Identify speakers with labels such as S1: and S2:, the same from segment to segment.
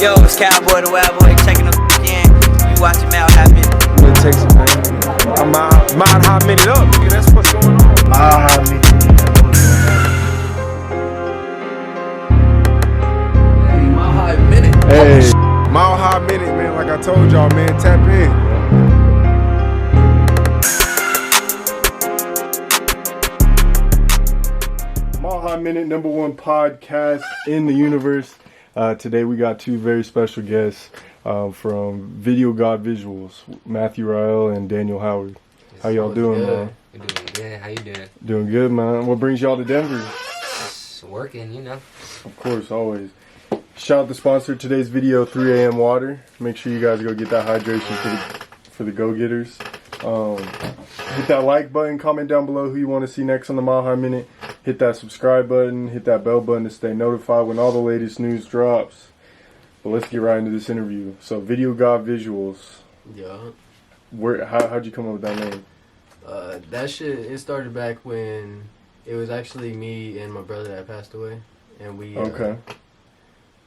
S1: Yo, it's Cowboy the Wild Boy checking the in. You watching Mile High Minute.
S2: We'll take some, man. I'm Mile High Minute up, nigga. That's what's going on. Mile High Minute.
S1: Hey, Mile High Minute.
S2: Hey, Mile High Minute, man. Like I told y'all, man, tap in. Mile High Minute, #1 podcast in the universe. Today we got two very special guests from Video God Visuals, Matthew Rael and Daniel Howard. How y'all doing, man?
S3: We're doing good. How you doing?
S2: Doing good, man. What brings y'all to Denver?
S3: Just working, you know.
S2: Of course, always. Shout out the sponsor of today's video, 3 a.m. water. Make sure you guys go get that hydration for the go-getters. Hit that like button, comment down below who you want to see next on the Mile High Minute. Hit that subscribe button, hit that bell button to stay notified when all the latest news drops. But let's get right into this interview. So, Video God Visuals.
S4: Yeah.
S2: How'd you come up with that name?
S4: That shit, it started back when it was actually me and my brother that passed away. And we,
S2: Okay.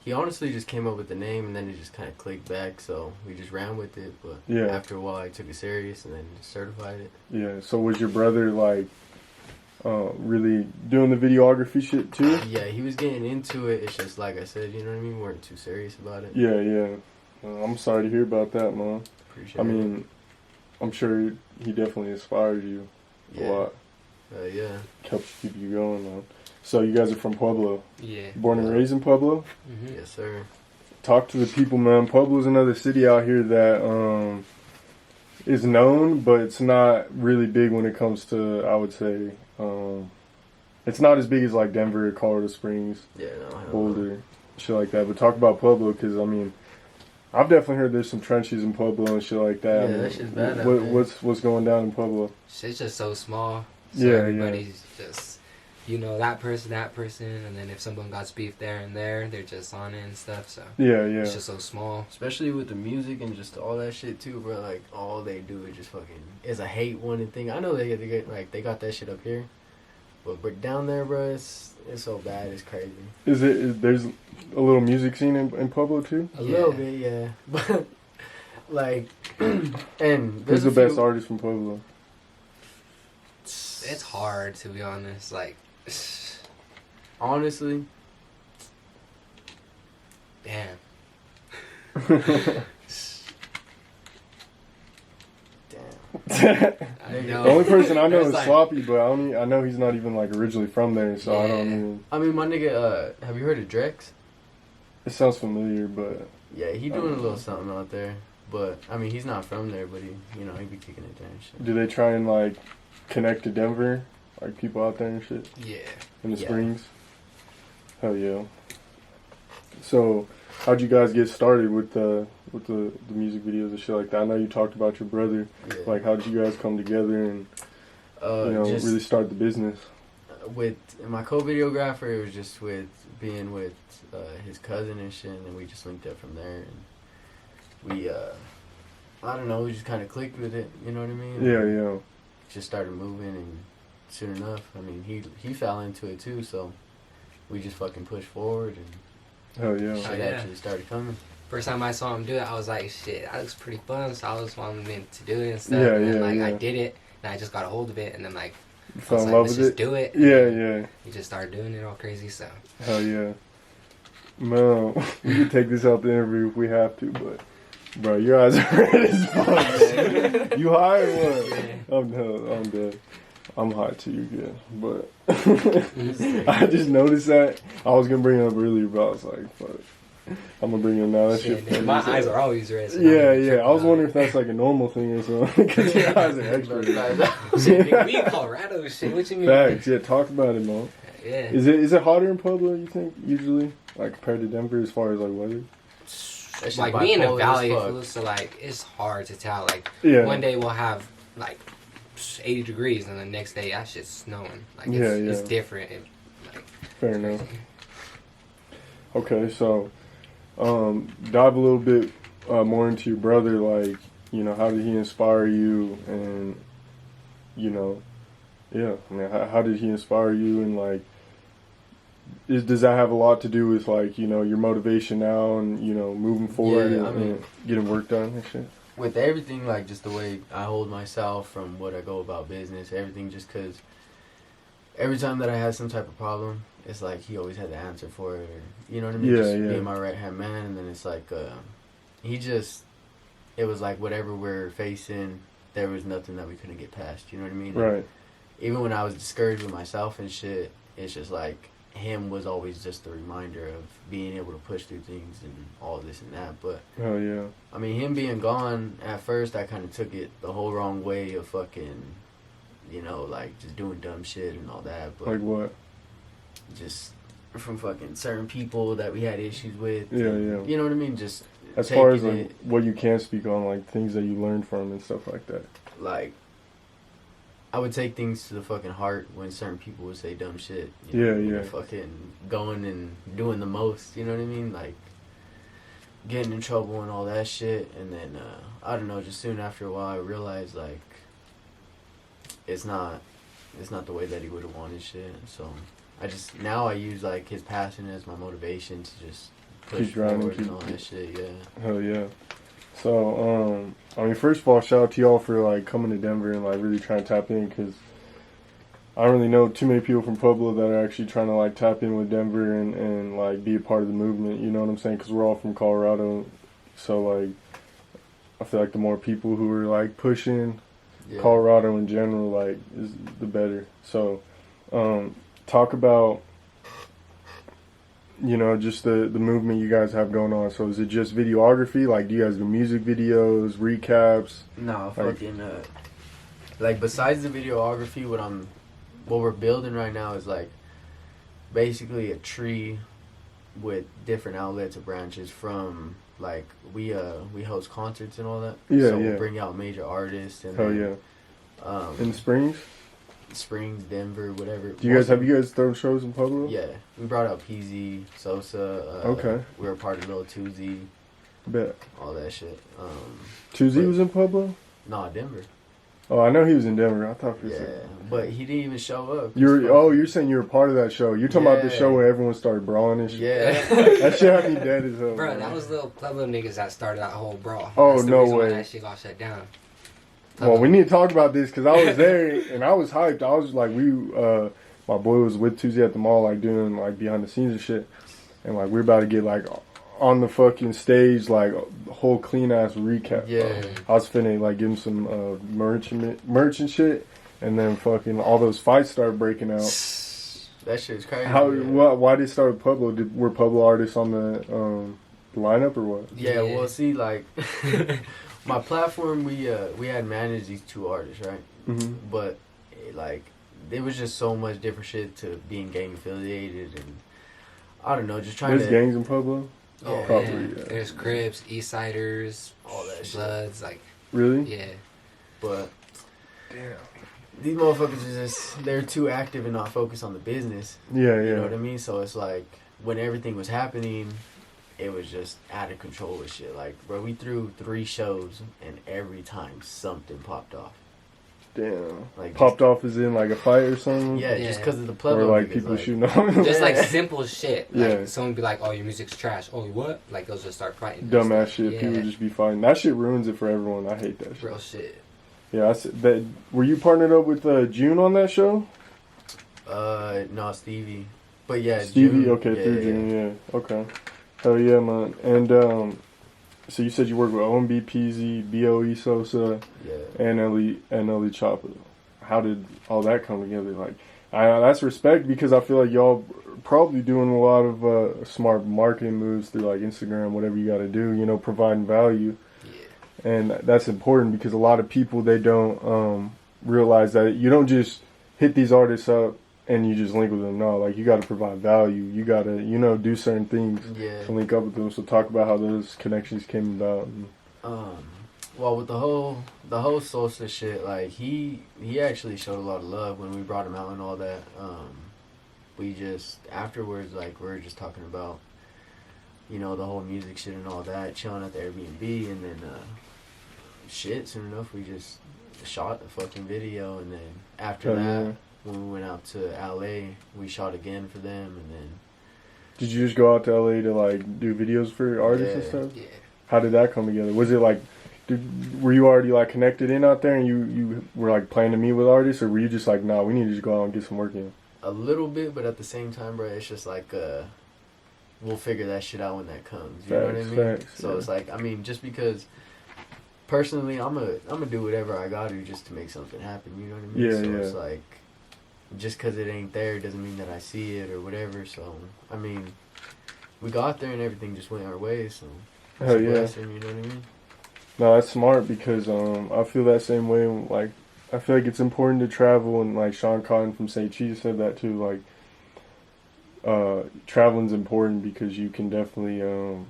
S4: He honestly just came up with the name and then it just kind of clicked back. So we just ran with it. But
S2: Yeah.
S4: after a while, I took it serious and then certified it.
S2: Yeah, so was your brother, like, really doing the videography shit too?
S4: Yeah, he was getting into it. It's just like I said, you know what I mean? We weren't too serious about it.
S2: Yeah, yeah. I'm sorry to hear about that, man.
S4: Appreciate
S2: I
S4: it.
S2: mean, I'm sure he definitely inspired you a lot.
S4: Yeah.
S2: Helps keep you going, man. So you guys are from Pueblo?
S3: Yeah.
S2: Born and raised in Pueblo?
S3: Mm-hmm.
S4: Yes, sir.
S2: Talk to the people, man. Pueblo's another city out here that is known, but it's not really big when it comes to, I would say, it's not as big as like Denver, Colorado Springs,
S4: Yeah, no, I don't know.
S2: Boulder, shit like that. But talk about Pueblo, because I mean, I've definitely heard there's some trenches in Pueblo and shit like that.
S4: Yeah,
S2: I mean,
S4: that shit's bad out there.
S2: what's going down in Pueblo?
S3: Shit's just so small. So
S2: Yeah,
S3: everybody's just, you know, that person, and then if someone got beef there and there, they're just on it and stuff. So
S2: Yeah, yeah.
S3: it's just so small.
S4: Especially with the music and just all that shit too, bro. Like all they do is just fucking is a hate wanted thing. I know they got that shit up here, but down there, bro, it's so bad. It's crazy.
S2: There's a little music scene in Pueblo too?
S4: A little bit, yeah. But like, and
S2: Who's the best artist from Pueblo?
S3: It's hard, to be honest. Like,
S4: honestly,
S3: damn. I know.
S2: The only person I know
S3: There's
S2: is
S3: like-
S2: Sloppy, but I know he's not even like originally from there, so I don't
S3: Yeah.
S2: even.
S4: I mean, my nigga, have you heard of Drex?
S2: It sounds familiar, but
S4: Yeah, he doing a little something out there. But I mean, he's not from there, but he be kicking it there and shit.
S2: do they try and like connect to Denver, like people out there and shit
S3: Yeah.
S2: in the
S4: Yeah.
S2: Springs? Hell yeah! So, how'd you guys get started with the music videos and shit like that? I know you talked about your brother.
S4: Yeah.
S2: Like, how did you guys come together and
S4: Just
S2: really start the business?
S4: with my co-videographer, it was just with being with his cousin and shit, and we just linked up from there, and we I don't know, we just kind of clicked with it, you know what I mean?
S2: Yeah, yeah.
S4: Just started moving, and soon enough, I mean, he fell into it too, so we just fucking pushed forward, and
S2: Hell yeah.
S4: shit
S3: yeah.
S4: actually started coming.
S3: First time I saw him do it, I was like, shit, that looks pretty fun. So I was wanting to do it and stuff.
S2: Yeah,
S3: and then,
S2: yeah,
S3: like,
S2: yeah.
S3: I did it, and I just got a hold of it, and then, like,
S2: You
S3: I
S2: fell
S3: was
S2: in
S3: like,
S2: love
S3: let's
S2: with
S3: just
S2: it?
S3: do it.
S2: Yeah, yeah.
S3: We just started doing it all crazy, so.
S2: Hell yeah. Man, we can take this out the interview if we have to, but bro, your eyes are red as fuck, man. You high or what?
S3: Yeah.
S2: I'm dead. I'm hot too, you're good. But I just noticed that. I was gonna bring it up earlier, but I was like, fuck. I'm gonna bring it up now. That shit
S3: Shit,
S2: funny.
S3: my eyes are always red. So
S2: Yeah, yeah. I was wondering if that's like a normal thing or something. Because your eyes are extra red.
S3: Shit, nigga, we in Colorado, shit. What you mean?
S2: Facts, yeah, talk about it, man.
S3: Yeah.
S2: Is it hotter in Pueblo, you think, usually? Like compared to Denver as far as like weather?
S4: That shit
S3: Like, we in the
S4: bipolar as
S3: valley,
S4: fuck.
S3: fool, so, like, it's hard to tell. Like,
S2: Yeah.
S3: one day we'll have, like, 80 degrees, and the next day that shit's snowing. Like, it's,
S2: Yeah,
S3: it's
S2: yeah.
S3: different. Like,
S2: Fair enough. Okay, so dive a little bit more into your brother. Like, you know, how did he inspire you? And, you know, yeah, I mean, how did he inspire you? And, like, does that have a lot to do with like, you know, your motivation now and, you know, moving forward and getting work done and shit?
S4: With everything, like just the way I hold myself from what I go about business, everything, just because every time that I had some type of problem, it's like he always had the answer for it, or, you know what I mean? Just being my right hand man, and then it's like it was like whatever we're facing, there was nothing that we couldn't get past. You know what I mean?
S2: Right.
S4: And even when I was discouraged with myself and shit, it's just like him was always just a reminder of being able to push through things and all this and that. But
S2: hell yeah.
S4: I mean, him being gone at first, I kind of took it the whole wrong way of fucking, you know, like just doing dumb shit and all that. But
S2: like what?
S4: Just from fucking certain people that we had issues with.
S2: Yeah,
S4: and, you know what I mean? Just
S2: as far as like what you can speak on, like things that you learned from and stuff like that.
S4: Like, I would take things to the fucking heart when certain people would say dumb shit. You know,
S2: yeah.
S4: Fucking going and doing the most, you know what I mean? Like, getting in trouble and all that shit. And then, I don't know, just soon after a while, I realized, like, it's not the way that he would have wanted shit. So, now I use, like, his passion as my motivation to just push forward and all that shit, yeah.
S2: Hell yeah. So, I mean, first of all, shout out to y'all for, like, coming to Denver and, like, really trying to tap in, because I don't really know too many people from Pueblo that are actually trying to, like, tap in with Denver and like, be a part of the movement, you know what I'm saying? Because we're all from Colorado, so, like, I feel like the more people who are, like, pushing Colorado in general, like, is the better. So, talk about, you know, just the movement you guys have going on. So is it just videography? Like, do you guys do music videos, recaps?
S4: No, fucking, like, besides the videography, what we're building right now is, like, basically a tree with different outlets or branches from, like, we host concerts and all that.
S2: Yeah,
S4: so we'll bring out major artists. And
S2: in the Springs?
S4: Springs, Denver, whatever.
S2: Have you guys thrown shows in Pueblo?
S4: Yeah, we brought out PZ, Sosa.
S2: Okay.
S4: We were part of Little 2Z.
S2: Bet.
S4: All that shit.
S2: 2Z was in Pueblo?
S4: Nah, Denver.
S2: Oh, I know he was in Denver. I thought
S4: but he didn't even show up.
S2: You're saying you were part of that show. You're talking about the show where everyone started brawling and shit?
S4: Yeah.
S2: That shit had me dead as hell.
S3: Bro, that was little Pueblo niggas that started that whole brawl.
S2: Oh,
S3: That's the
S2: no
S3: reason
S2: way.
S3: Why that shit got shut down.
S2: Well, we need to talk about this because I was there and I was hyped. I was like, my boy was with Tuesday at the mall, like doing like behind the scenes and shit, and like we're about to get like on the fucking stage, like a whole clean ass recap.
S4: Yeah,
S2: I was finna like give him some merch and shit, and then fucking all those fights started breaking out.
S4: That shit's crazy.
S2: Why did it start with Pueblo? Were Pueblo artists on the lineup or what?
S4: Yeah, well, see, like. My platform, we had managed these two artists, right?
S2: Mm-hmm.
S4: But like, there was just so much different shit to being gang affiliated, and I don't know, just trying
S2: There's gangs in Pueblo.
S3: Oh,
S2: probably. Yeah.
S3: There's Crips, Eastsiders,
S4: all that shit.
S3: Bloods, like.
S2: Really?
S3: Yeah.
S4: But
S2: damn,
S4: these motherfuckers they're too active and not focused on the business.
S2: Yeah,
S4: You know what I mean? So it's like when everything was happening, it was just out of control with shit. Like, bro, we threw 3 shows, and every time something popped off.
S2: Damn.
S4: Like,
S2: popped off as in like a fight or something?
S4: Yeah, just because of the Pueblo.
S2: Or like
S4: niggas,
S2: people
S4: like,
S2: shooting on.
S3: Just like simple shit. Like,
S2: Yeah.
S3: someone be like, oh, your music's trash. Oh, what? Like, they'll just start fighting.
S2: Dumbass shit.
S3: Yeah.
S2: People just be fighting. That shit ruins it for everyone. I hate that shit.
S3: Real shit.
S2: Yeah, were you partnered up with June on that show?
S4: No, Stevie. But yeah,
S2: Stevie,
S4: June,
S2: okay, through June, yeah. Okay. Hell yeah, man. And so you said you work with OMB, PZ, BOE, Sosa, NLE, Choppa. How did all that come together? Like, that's respect, because I feel like y'all probably doing a lot of smart marketing moves through like Instagram, whatever you got to do, you know, providing value. Yeah. And that's important because a lot of people, they don't realize that you don't just hit these artists up and you just link with them. No, like, you got to provide value. You got to, you know, do certain things to link up with them. So talk about how those connections came about.
S4: Well, with the whole Sosa shit, like, he actually showed a lot of love when we brought him out and all that. We just, afterwards, like, we were just talking about, you know, the whole music shit and all that, chilling at the Airbnb, and then, soon enough, we just shot the fucking video, and then after that, when we went out to LA, we shot again for them, and then.
S2: Did you just go out to LA to like do videos for artists and stuff?
S3: Yeah.
S2: How did that come together? Was it like, were you already like connected in out there and you were like planning to meet with artists, or were you just like, nah, we need to just go out and get some work in?
S4: A little bit, but at the same time, bro, it's just like we'll figure that shit out when that comes. You know what I mean?
S2: Facts,
S4: so it's like, I mean, just because personally, I'm gonna do whatever I gotta do just to make something happen. You know what I mean?
S2: Yeah,
S4: so
S2: yeah.
S4: it's like, just because it ain't there doesn't mean that I see it or whatever. So I mean, we got there and everything just went our way. So it's
S2: Hell
S4: a
S2: yeah.
S4: blessing, you know what I mean?
S2: No, that's smart because I feel that same way. Like, I feel like it's important to travel, and like Sean Cotton from St. Cheese said that too. Like, traveling's important because you can definitely, you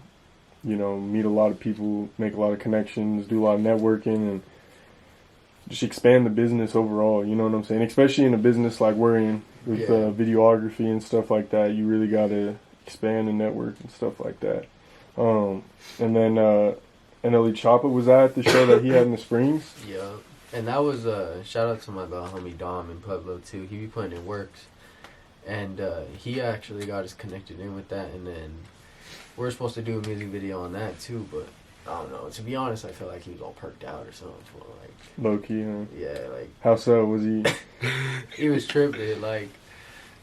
S2: know, meet a lot of people, make a lot of connections, do a lot of networking, and just expand the business overall. You know what I'm saying? Especially in a business like we're in with
S4: Yeah.
S2: videography and stuff like that, you really got to expand and network and stuff like that. And then NLE Choppa was at the show that he had in the Springs.
S4: Yeah. And that was shout out to my little homie Dom in Pueblo too. He be putting in works, and he actually got us connected in with that. And then we're supposed to do a music video on that too. But I don't know. To be honest, I feel like he was all perked out or something. So, like,
S2: Low key, huh?
S4: yeah, like
S2: How so? Was he?
S4: he was tripping, like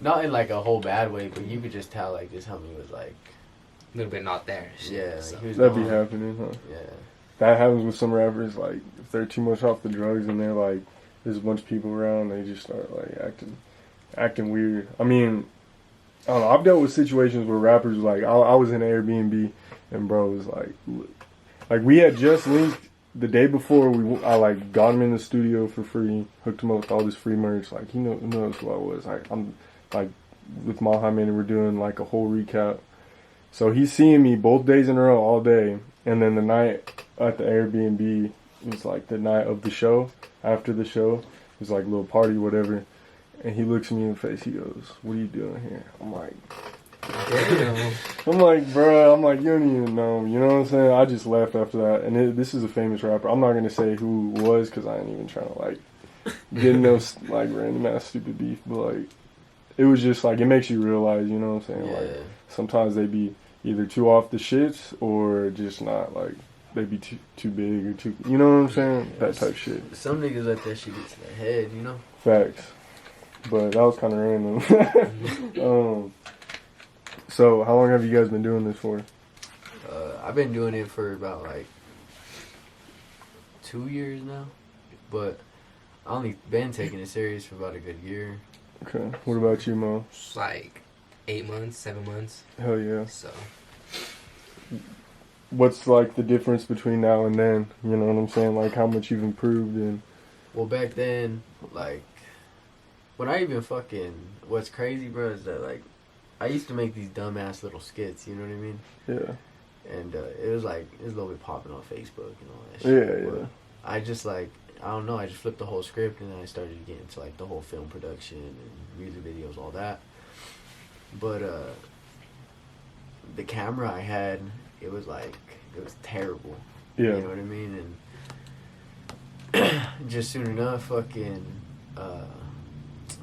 S4: not in like a whole bad way, but you could just tell like this homie was like,
S3: A little bit not there. Shit,
S4: yeah, like,
S3: so.
S4: he was
S2: That be
S4: gone.
S2: happening, huh?
S4: Yeah.
S2: That happens with some rappers. Like, if they're too much off the drugs and they're like, there's a bunch of people around, they just start like acting weird. I mean, I don't know. I've dealt with situations where rappers like, I was in an Airbnb and bro was like we had just linked the day before. I like got him in the studio for free, hooked him up with all this free merch. Like, he knows who I was. Like, I'm like with Mohammed and we're doing like a whole recap. So he's seeing me both days in a row all day, and then the night at the Airbnb was like the night of the show. After the show, it was like a little party, whatever. And he looks at me in the face. He goes, "What are you doing here?" I'm like,
S3: Damn.
S2: I'm like, bro. I'm like, you don't even know. You know what I'm saying? I just left after that. And this is a famous rapper. I'm not gonna say who it was because I ain't even trying to like get in those like random ass stupid beef. But like, it was just like, it makes you realize. You know what I'm saying?
S4: Yeah.
S2: Like, sometimes they be either too off the shits or just not like. They be too big or too, you know what I'm saying? That type shit.
S4: Some niggas let that shit get to their head, you know?
S2: Facts. But that was kind of random. So, how long have you guys been doing this for?
S4: I've been doing it for about like 2 years now, but I only been taking it serious for about a good year.
S2: Okay. What about you, Mo?
S3: It's like 8 months, 7 months.
S2: Hell yeah.
S3: So
S2: What's like the difference between now and then? You know what I'm saying? Like how much you've improved and.
S4: Well, back then, like, when I even fucking, what's crazy, bro, is that, like, I used to make these dumbass little skits, you know what I mean?
S2: Yeah.
S4: And it was like, it was a little bit popping on Facebook and all that
S2: Yeah,
S4: shit.
S2: yeah.
S4: But I just, like, I don't know, I just flipped the whole script and then I started to get into, like, the whole film production and music videos, all that. But, the camera I had, it was like, it was terrible.
S2: Yeah.
S4: You know what I mean? And just soon enough, fucking,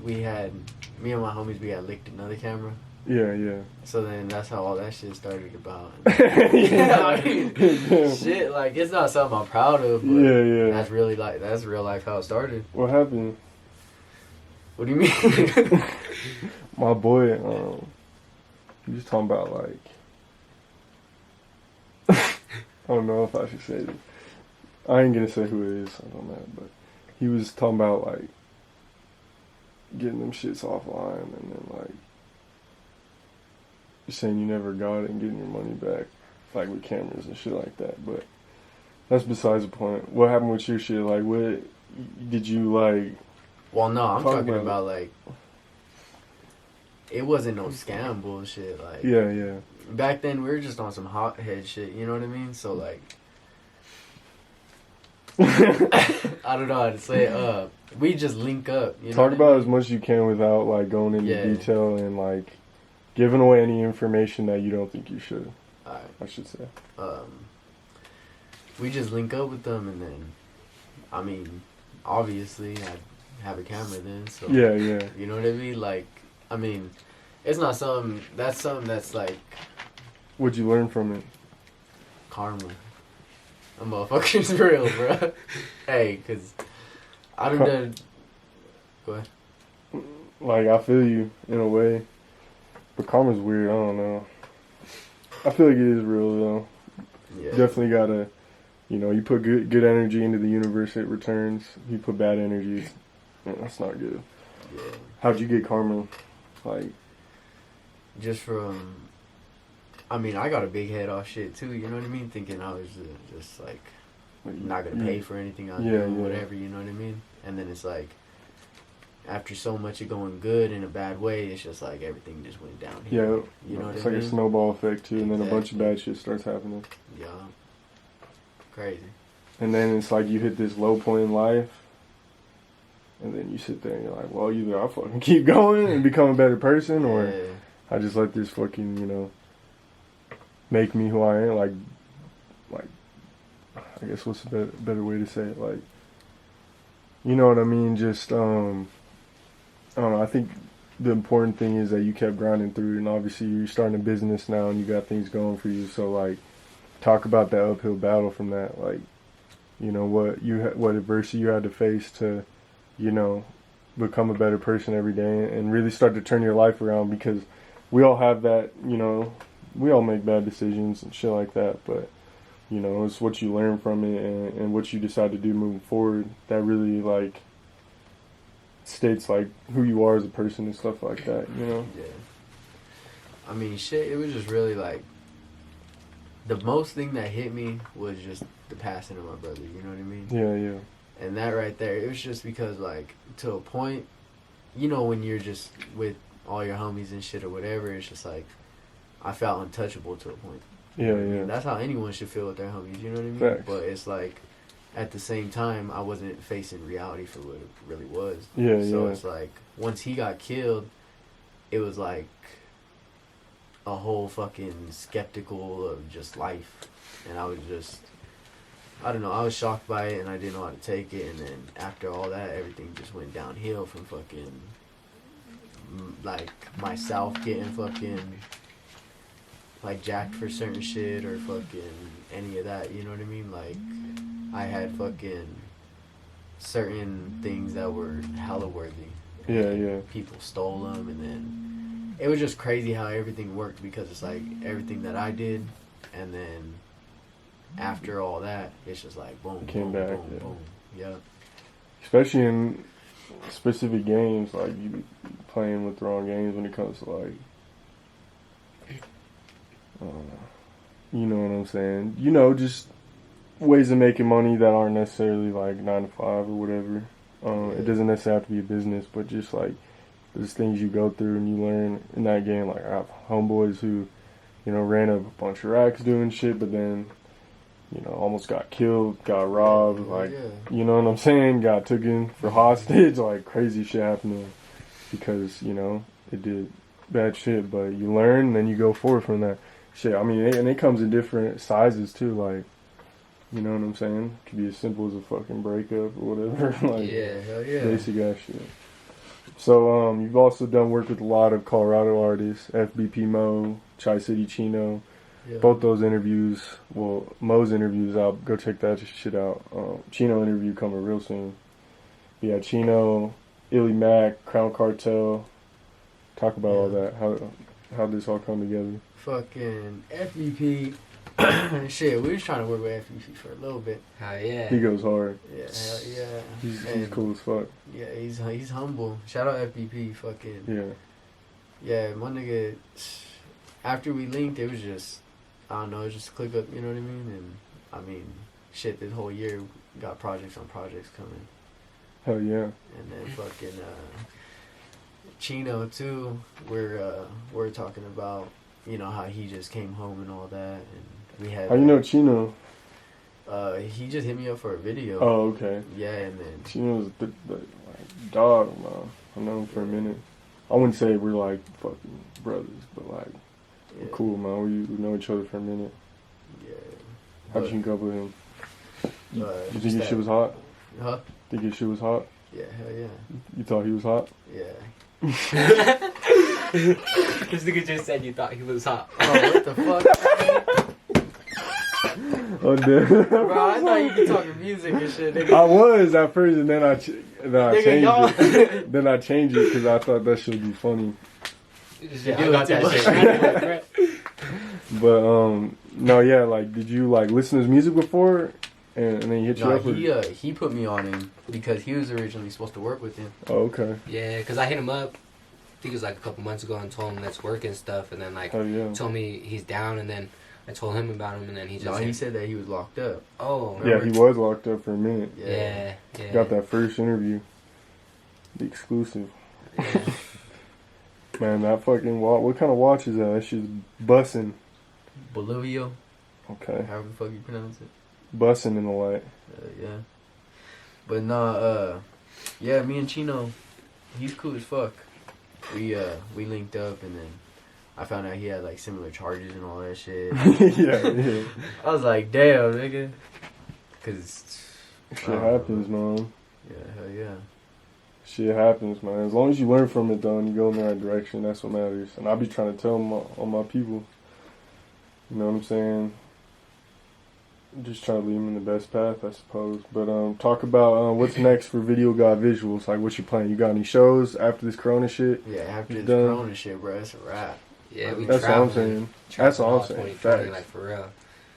S4: me and my homies, we had licked another camera.
S2: Yeah, yeah.
S4: So then that's how all that shit started about.
S2: Yeah.
S4: I mean, shit, like, it's not something I'm proud of, but
S2: Yeah, yeah.
S4: that's really, like, that's real life how it started.
S2: What happened?
S4: What do you mean?
S2: My boy, he was talking about like. I don't know if I should say this. I ain't gonna say who it is. I don't know, but he was talking about like getting them shits offline and then like saying you never got it and getting your money back, like with cameras and shit like that. But that's besides the point. What happened with your shit? Like, what did you like?
S4: Well, no, I'm
S2: Talk
S4: talking
S2: about
S4: about, like, it wasn't no scam bullshit. Like,
S2: Yeah, yeah.
S4: back then we were just on some hothead shit, you know what I mean? So, like, I don't know how to say it. We just link up. You know
S2: Talk
S4: what I
S2: about
S4: mean?
S2: as much as you can without like going into
S4: Yeah.
S2: detail and like giving away any information that you don't think you should.
S4: Alright.
S2: I should say.
S4: We just link up with them, and then, I mean, obviously, have a camera then. So
S2: Yeah, yeah.
S4: you know what I mean? Like, I mean, it's not something that's like
S2: What'd you learn from it?
S4: karma. A motherfucker's real, bro. Hey, cause I done. Go ahead.
S2: Like, I feel you in a way, but karma's weird. I don't know. I feel like it is real though.
S4: Yeah.
S2: Definitely gotta, you put good energy into the universe, it returns. You put bad energy, that's not good.
S4: Yeah.
S2: How'd you get karma? Like,
S4: Just from, I mean, I got a big head off shit too. You know what I mean? Thinking I was just like not gonna pay for anything I do, whatever. You know what I mean? And then it's like, after so much of going good in a bad way, it's just like everything just went downhill.
S2: Yeah,
S4: you know what
S2: it's
S4: I
S2: like
S4: mean?
S2: a snowball effect too, and then a bunch of
S4: Exactly.
S2: bad shit starts happening.
S4: Yeah, crazy.
S2: And then it's like you hit this low point in life, and then you sit there and you're like, well, either I fucking keep going and become a better person, or
S4: Yeah.
S2: I just let this fucking, make me who I am. Like, I guess what's a better way to say it? Like, you know what I mean? Just, I don't know. I think the important thing is that you kept grinding through it, and obviously you're starting a business now and you got things going for you. So, like, talk about that uphill battle from that. Like, what adversity you had to face to, become a better person every day and really start to turn your life around, because we all have that, we all make bad decisions and shit like that, but, it's what you learn from it and what you decide to do moving forward that really, like, states, like, who you are as a person and stuff like that,
S4: Yeah. I mean, shit, it was just really, like, the most thing that hit me was just the passing of my brother, you know what I mean?
S2: Yeah, yeah.
S4: And that right there, it was just because, like, to a point, when you're just with all your homies and shit or whatever, it's just like, I felt untouchable to a point.
S2: Yeah,
S4: I mean,
S2: yeah.
S4: that's how anyone should feel with their homies, you know what I mean?
S2: Facts.
S4: But it's like, at the same time, I wasn't facing reality for what it really was.
S2: Yeah,
S4: So
S2: yeah.
S4: it's like, once he got killed, it was like a whole fucking skeptical of just life. And I was just, I don't know, I was shocked by it and I didn't know how to take it. And then after all that, everything just went downhill from fucking, like, myself getting fucking, like, jacked for certain shit or fucking any of that, you know what I mean? Like, I had fucking certain things that were hella worthy.
S2: Yeah, yeah.
S4: People stole them, and then it was just crazy how everything worked, because it's like everything that I did, and then after all that, it's just like boom,
S2: Came
S4: boom,
S2: back,
S4: boom,
S2: yeah.
S4: boom. Yeah.
S2: Especially in specific games, like, you be playing with the wrong games when it comes to, like, I don't know. You know what I'm saying? Just ways of making money that aren't necessarily, like, 9 to 5 or whatever. It doesn't necessarily have to be a business, but just, like, there's things you go through and you learn in that game. Like, I have homeboys who, ran up a bunch of racks doing shit, but then, almost got killed, got robbed, like, you know what I'm saying? Got taken for hostage, like, crazy shit happening because, it did bad shit, but you learn and then you go forward from that shit. I mean, and it comes in different sizes too, like, you know what I'm saying? It could be as simple as a fucking breakup or whatever, like,
S4: Yeah, hell yeah.
S2: basic ass shit. So, you've also done work with a lot of Colorado artists, FBP Mo, Tri-City Chino.
S4: Yeah.
S2: Both those interviews, well, Mo's interviews out, go check that shit out. Chino interview coming real soon. Yeah, Chino, Illy Mac, Crown Cartel. Talk about all that. How this all come together.
S4: Fucking FBP. Shit, we was trying to work with FBP for a little bit.
S3: Hell yeah.
S2: He goes hard.
S4: Yeah, hell yeah.
S2: He's cool as fuck.
S4: Yeah, he's humble. Shout out FBP. Fucking
S2: Yeah.
S4: yeah, my nigga. After we linked, it was just, I don't know, it was just a click up. You know what I mean? And I mean, shit, this whole year we got projects on projects coming.
S2: Hell yeah.
S4: And then fucking Chino too. We're talking about, how he just came home and all that, and we had.
S2: How you know Chino?
S4: He just hit me up for a video.
S2: Oh, okay.
S4: Yeah, and then
S2: Chino's the like, dog, man. I know him for a minute. I wouldn't say we're like fucking brothers, but like we're cool, man. We know each other for a minute.
S4: Yeah.
S2: How'd you hook up with him? You think his
S4: that-
S2: shit was hot?
S4: Huh?
S2: Think his shit was hot?
S4: Yeah, hell yeah.
S2: You thought he was hot?
S4: Yeah.
S3: This nigga just said you thought he was hot.
S4: Oh, what the fuck?
S2: Oh, damn.
S4: Bro, I thought you could talking music and shit, nigga.
S2: I was at first, and then I changed
S4: y'all-
S2: it. Then I changed it because I thought that should be funny.
S3: Yeah, I got that shit.
S2: But no, yeah. Like, did you like listen to his music before, and then he hit you
S4: No,
S2: up? Or?
S4: he put me on him because he was originally supposed to work with him.
S2: Oh, okay.
S3: Yeah, because I hit him up, I think it was like a couple months ago, and told him let's work and stuff, and then like
S2: Oh yeah.
S3: told me he's down, and then I told him about him, and then he just
S4: No, he said that he was locked up.
S3: oh
S2: Yeah, he was locked up for a minute.
S3: yeah.
S2: Got that first interview, the exclusive.
S3: Yeah.
S2: Man, that fucking watch. What kind of watch is that? That shit's bussin'.
S4: Bolivio,
S2: Okay,
S4: however the fuck you pronounce it.
S2: bussin' in the light.
S4: Yeah. But nah, yeah, me and Chino, he's cool as fuck. We linked up, and then I found out he had like similar charges and all that shit.
S2: yeah.
S4: I was like, damn, nigga. Cause
S2: Shit happens, man.
S4: Yeah, hell yeah.
S2: Shit happens, man. As long as you learn from it, though, and you go in the right direction, that's what matters. And I be trying to tell all my people, you know what I'm saying? Just try to lead them in the best path, I suppose. But talk about what's next for Video God Visuals. Like, what's your plan? You got any shows after this Corona shit?
S4: Yeah, after this
S2: Done.
S4: Corona shit, bro, it's a wrap.
S3: Yeah, we
S2: That's all I'm saying. That's all I'm saying. Facts.
S3: Like for real.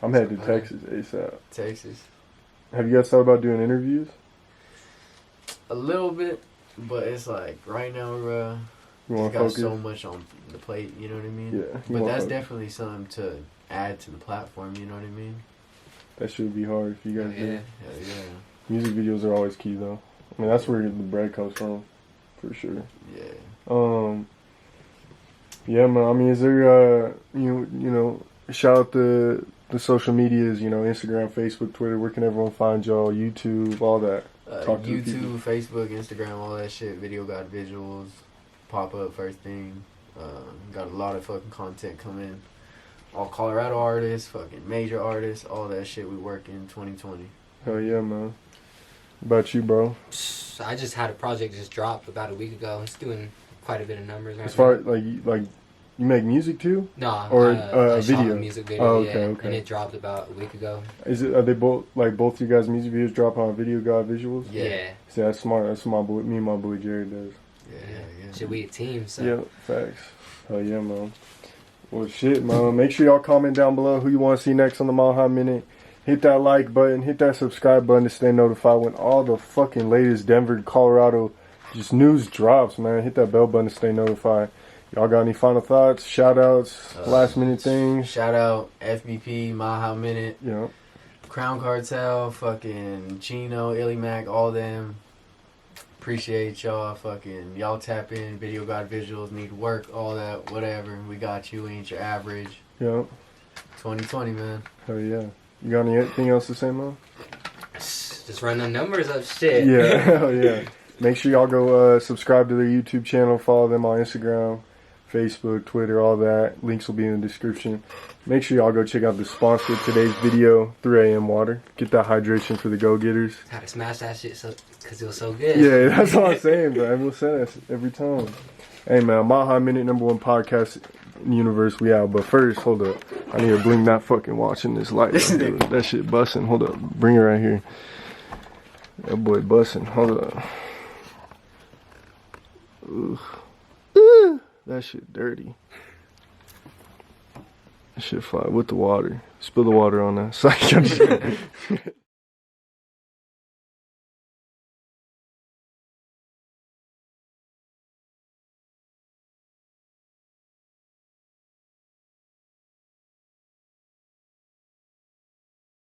S2: I'm headed to Texas ASAP.
S4: Texas.
S2: Have you guys thought about doing interviews?
S4: A little bit, but it's like right now, bro.
S2: You
S4: We
S2: want to
S4: got
S2: focus?
S4: so much on the plate, you know what I mean?
S2: Yeah. you
S4: But
S2: wanna
S4: that's
S2: focus.
S4: definitely something to add to the platform, you know what I mean?
S2: That should be hard if you guys do.
S3: Yeah.
S4: Hell yeah.
S2: Music videos are always key, though. I mean, that's where the bread comes from, for sure.
S4: Yeah.
S2: Yeah, man. I mean, is there you know, shout out the social medias, you know, Instagram, Facebook, Twitter. Where can everyone find y'all? YouTube, all that. Talk to the people.
S4: YouTube, Facebook, Instagram, all that shit. Video God Visuals. Pop up first thing. Got a lot of fucking content coming. All Colorado artists, fucking major artists, all that shit we work in 2020.
S2: Hell yeah, man. What about you, bro?
S3: I just had a project just dropped about a week ago. It's doing quite a bit of numbers right
S2: As far
S3: now.
S2: as like you make music too?
S3: No,
S2: or,
S3: I shot
S2: video?
S3: a music video,
S2: Oh, okay,
S3: yeah,
S2: okay.
S3: and it dropped about a week ago.
S2: Are they both both you guys' music videos drop on Video God Visuals?
S3: Yeah.
S2: See, that's smart. That's what me and my boy Jared does.
S4: Yeah.
S3: Shit, we a team, so.
S2: Yeah, facts. Hell yeah, man. Well, shit, man. Make sure y'all comment down below who you want to see next on the Mile High Minute. Hit that like button. Hit that subscribe button to stay notified when all the fucking latest Denver, Colorado just news drops, man. Hit that bell button to stay notified. Y'all got any final thoughts, shout outs, last minute things?
S4: Shout out FBP, Mile High Minute,
S2: You know,
S4: Crown Cartel, fucking Chino, Illy Mac, all them. Appreciate y'all, fucking y'all tap in, Video God Visuals, need work, all that, whatever. We got you, we ain't your average.
S2: you know.
S4: 2020, man.
S2: Hell yeah. You got anything else to say, man?
S3: Just run the numbers up, shit.
S2: Yeah, hell yeah. Make sure y'all go subscribe to their YouTube channel, follow them on Instagram, Facebook, Twitter, all that. Links will be in the description. Make sure y'all go check out the sponsor of today's video, 3 AM Water. Get that hydration for the go-getters.
S3: Had to smash that shit because it was so good.
S2: Yeah, that's all I'm saying, bro. We'll say that every time. Hey, man, Mile High Minute, #1 podcast in the universe. We out. But first, hold up. I need to bling that fucking watch in this light. That shit busting. Hold up. Bring it right here. That boy busting. Hold up. Ugh. That shit dirty. That shit fly with the water. Spill the water on that. Psych.